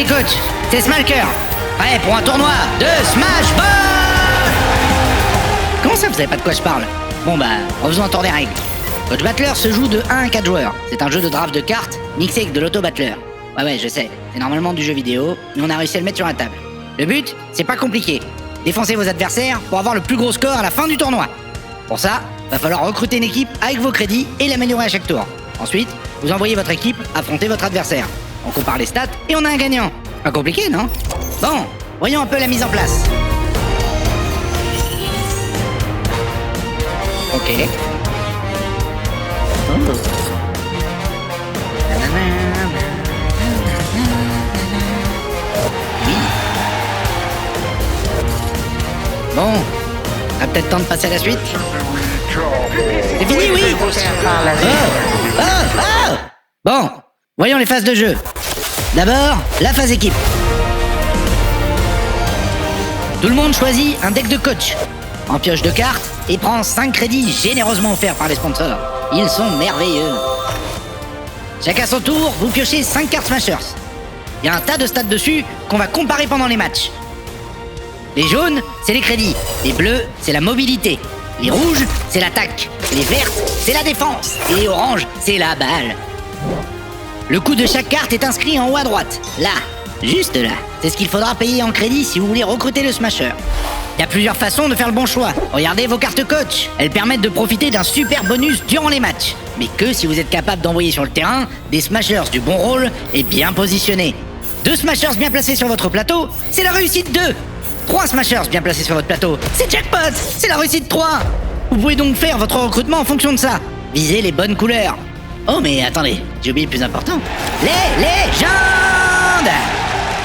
coach, c'est Smalker. Prêt pour un tournoi de Smash Ball. Comment ça, vous savez pas de quoi je parle? Bon bah, refaisons un tour des règles. Coach Battler se joue de 1 à 4 joueurs. C'est un jeu de draft de cartes, mixé avec de l'auto-battler. Ouais, je sais, c'est normalement du jeu vidéo, mais on a réussi à le mettre sur la table. Le but, c'est pas compliqué. Défoncez vos adversaires pour avoir le plus gros score à la fin du tournoi. Pour ça, va falloir recruter une équipe avec vos crédits et l'améliorer à chaque tour. Ensuite, vous envoyez votre équipe affronter votre adversaire. On compare les stats et on a un gagnant. Pas compliqué, non? Bon, voyons un peu la mise en place. Ok. Oh. Oui. Bon, on a peut-être temps de passer à la suite. C'est fini, oui. Oh. Bon, voyons les phases de jeu. D'abord, la phase équipe. Tout le monde choisit un deck de coach en pioche de cartes et prend 5 crédits généreusement offerts par les sponsors. Ils sont merveilleux. Chacun son tour, vous piochez 5 cartes Smashers. Il y a un tas de stats dessus qu'on va comparer pendant les matchs. Les jaunes, c'est les crédits. Les bleus, c'est la mobilité. Les rouges, c'est l'attaque. Les vertes, c'est la défense. Et les oranges, c'est la balle. Le coût de chaque carte est inscrit en haut à droite. Là, juste là. C'est ce qu'il faudra payer en crédit si vous voulez recruter le Smasher. Il y a plusieurs façons de faire le bon choix. Regardez vos cartes coach. Elles permettent de profiter d'un super bonus durant les matchs. Mais que si vous êtes capable d'envoyer sur le terrain des Smashers du bon rôle et bien positionnés. 2 Smashers bien placés sur votre plateau, c'est la réussite 2. 3 Smashers bien placés sur votre plateau, c'est jackpot. C'est la réussite 3. Vous pouvez donc faire votre recrutement en fonction de ça. Visez les bonnes couleurs. Oh mais attendez, j'ai oublié le plus important. Les légendes.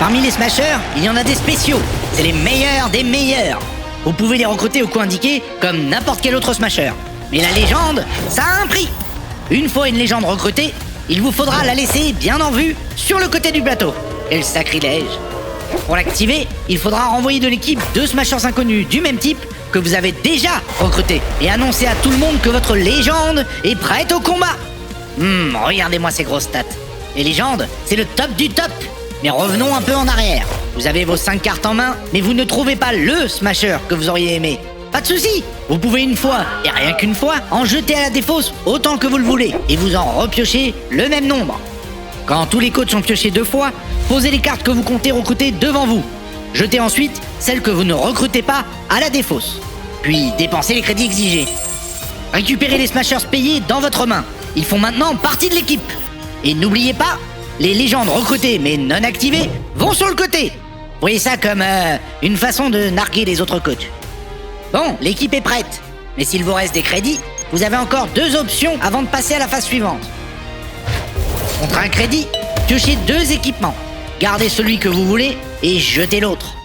Parmi les Smashers, il y en a des spéciaux. C'est les meilleurs des meilleurs. Vous pouvez les recruter au coin indiqué comme n'importe quel autre Smasher. Mais la légende, ça a un prix. Une fois une légende recrutée, il vous faudra la laisser bien en vue sur le côté du plateau. Quel sacrilège. Pour l'activer, il faudra renvoyer de l'équipe 2 Smashers inconnus du même type que vous avez déjà recrutés et annoncer à tout le monde que votre légende est prête au combat. Regardez-moi ces grosses stats. Les légendes, c'est le top du top. Mais revenons un peu en arrière. Vous avez vos 5 cartes en main, mais vous ne trouvez pas le Smasher que vous auriez aimé. Pas de souci, vous pouvez une fois, et rien qu'une fois, en jeter à la défausse autant que vous le voulez, et vous en repiochez le même nombre. Quand tous les coachs sont piochés 2 fois, posez les cartes que vous comptez recruter devant vous. Jetez ensuite celles que vous ne recrutez pas à la défausse. Puis dépensez les crédits exigés. Récupérez les Smashers payés dans votre main. Ils font maintenant partie de l'équipe. Et n'oubliez pas, les légendes recrutées mais non activées vont sur le côté. Voyez ça comme une façon de narguer les autres coachs. Bon, l'équipe est prête. Mais s'il vous reste des crédits, vous avez encore 2 options avant de passer à la phase suivante. Contre un crédit, piochez 2 équipements. Gardez celui que vous voulez et jetez l'autre.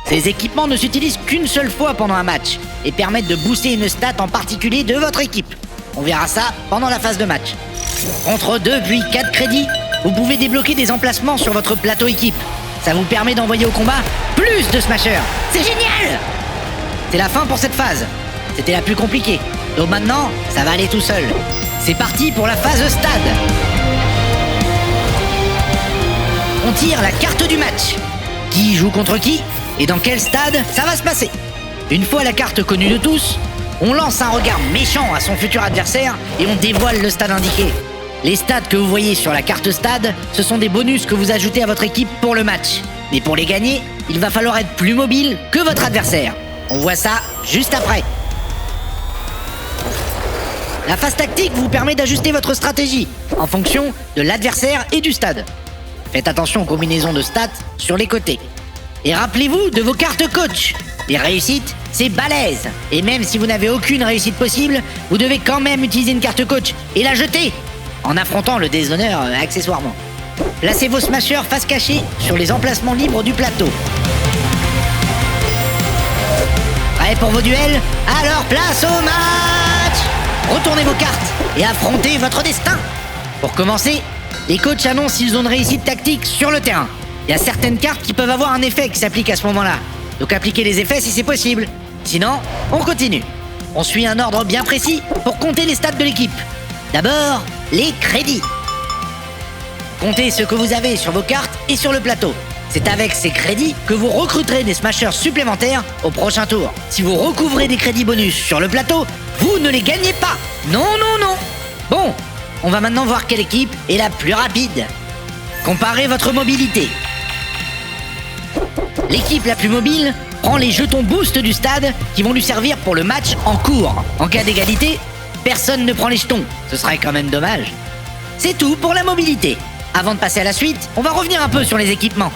Ces équipements ne s'utilisent qu'une seule fois pendant un match et permettent de booster une stat en particulier de votre équipe. On verra ça pendant la phase de match. Contre 2 puis 4 crédits, vous pouvez débloquer des emplacements sur votre plateau équipe. Ça vous permet d'envoyer au combat plus de Smashers. C'est génial! C'est la fin pour cette phase. C'était la plus compliquée. Donc maintenant, ça va aller tout seul. C'est parti pour la phase stade. On tire la carte du match. Qui joue contre qui et dans quel stade ça va se passer. Une fois la carte connue de tous, on lance un regard méchant à son futur adversaire et on dévoile le stade indiqué. Les stats que vous voyez sur la carte stade, ce sont des bonus que vous ajoutez à votre équipe pour le match. Mais pour les gagner, il va falloir être plus mobile que votre adversaire. On voit ça juste après. La phase tactique vous permet d'ajuster votre stratégie en fonction de l'adversaire et du stade. Faites attention aux combinaisons de stats sur les côtés. Et rappelez-vous de vos cartes coach. Les réussites, c'est balèze. Et même si vous n'avez aucune réussite possible, vous devez quand même utiliser une carte coach et la jeter en affrontant le déshonneur accessoirement. Placez vos Smashers face cachée sur les emplacements libres du plateau. Prêts pour vos duels? Alors place au match! Retournez vos cartes et affrontez votre destin. Pour commencer, les coachs annoncent s'ils ont une réussite tactique sur le terrain. Il y a certaines cartes qui peuvent avoir un effet qui s'applique à ce moment-là. Donc appliquez les effets si c'est possible. Sinon, on continue. On suit un ordre bien précis pour compter les stats de l'équipe. D'abord, les crédits. Comptez ce que vous avez sur vos cartes et sur le plateau. C'est avec ces crédits que vous recruterez des smashers supplémentaires au prochain tour. Si vous recouvrez des crédits bonus sur le plateau, vous ne les gagnez pas. Non, non, non. Bon, on va maintenant voir quelle équipe est la plus rapide. Comparez votre mobilité. L'équipe la plus mobile prend les jetons boost du stade qui vont lui servir pour le match en cours. En cas d'égalité, personne ne prend les jetons. Ce serait quand même dommage. C'est tout pour la mobilité. Avant de passer à la suite, on va revenir un peu sur les équipements.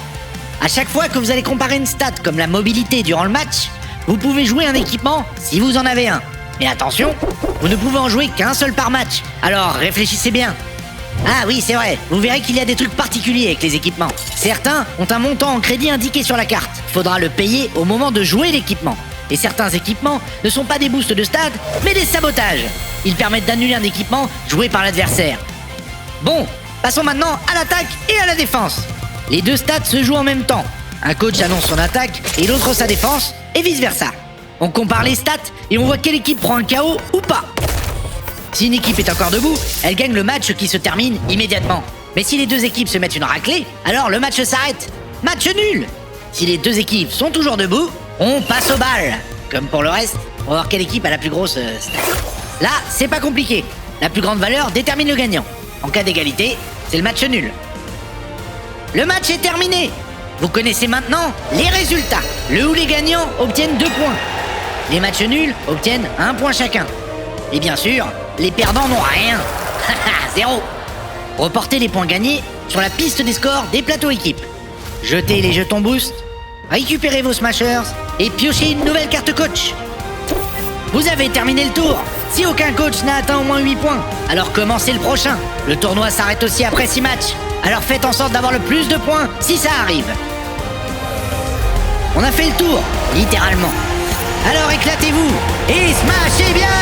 À chaque fois que vous allez comparer une stat comme la mobilité durant le match, vous pouvez jouer un équipement si vous en avez un. Mais attention, vous ne pouvez en jouer qu'un seul par match. Alors réfléchissez bien. Ah oui, c'est vrai, vous verrez qu'il y a des trucs particuliers avec les équipements. Certains ont un montant en crédit indiqué sur la carte. Il faudra le payer au moment de jouer l'équipement. Et certains équipements ne sont pas des boosts de stade, mais des sabotages. Ils permettent d'annuler un équipement joué par l'adversaire. Bon, passons maintenant à l'attaque et à la défense. Les deux stats se jouent en même temps. Un coach annonce son attaque et l'autre sa défense, et vice-versa. On compare les stats et on voit quelle équipe prend un KO ou pas. Si une équipe est encore debout, elle gagne le match qui se termine immédiatement. Mais si les deux équipes se mettent une raclée, alors le match s'arrête. Match nul. Si les deux équipes sont toujours debout, on passe au bal. Comme pour le reste, on va voir quelle équipe a la plus grosse stat. Là, c'est pas compliqué. La plus grande valeur détermine le gagnant. En cas d'égalité, c'est le match nul. Le match est terminé. Vous connaissez maintenant les résultats. Le ou les gagnants obtiennent 2 points. Les matchs nuls obtiennent 1 point chacun. Et bien sûr, les perdants n'ont rien. 0. Reportez les points gagnés sur la piste des scores des plateaux équipes. Jetez les jetons boost, récupérez vos smashers et piochez une nouvelle carte coach. Vous avez terminé le tour. Si aucun coach n'a atteint au moins 8 points, alors commencez le prochain. Le tournoi s'arrête aussi après 6 matchs. Alors faites en sorte d'avoir le plus de points si ça arrive. On a fait le tour, littéralement. Alors éclatez-vous et smashez bien!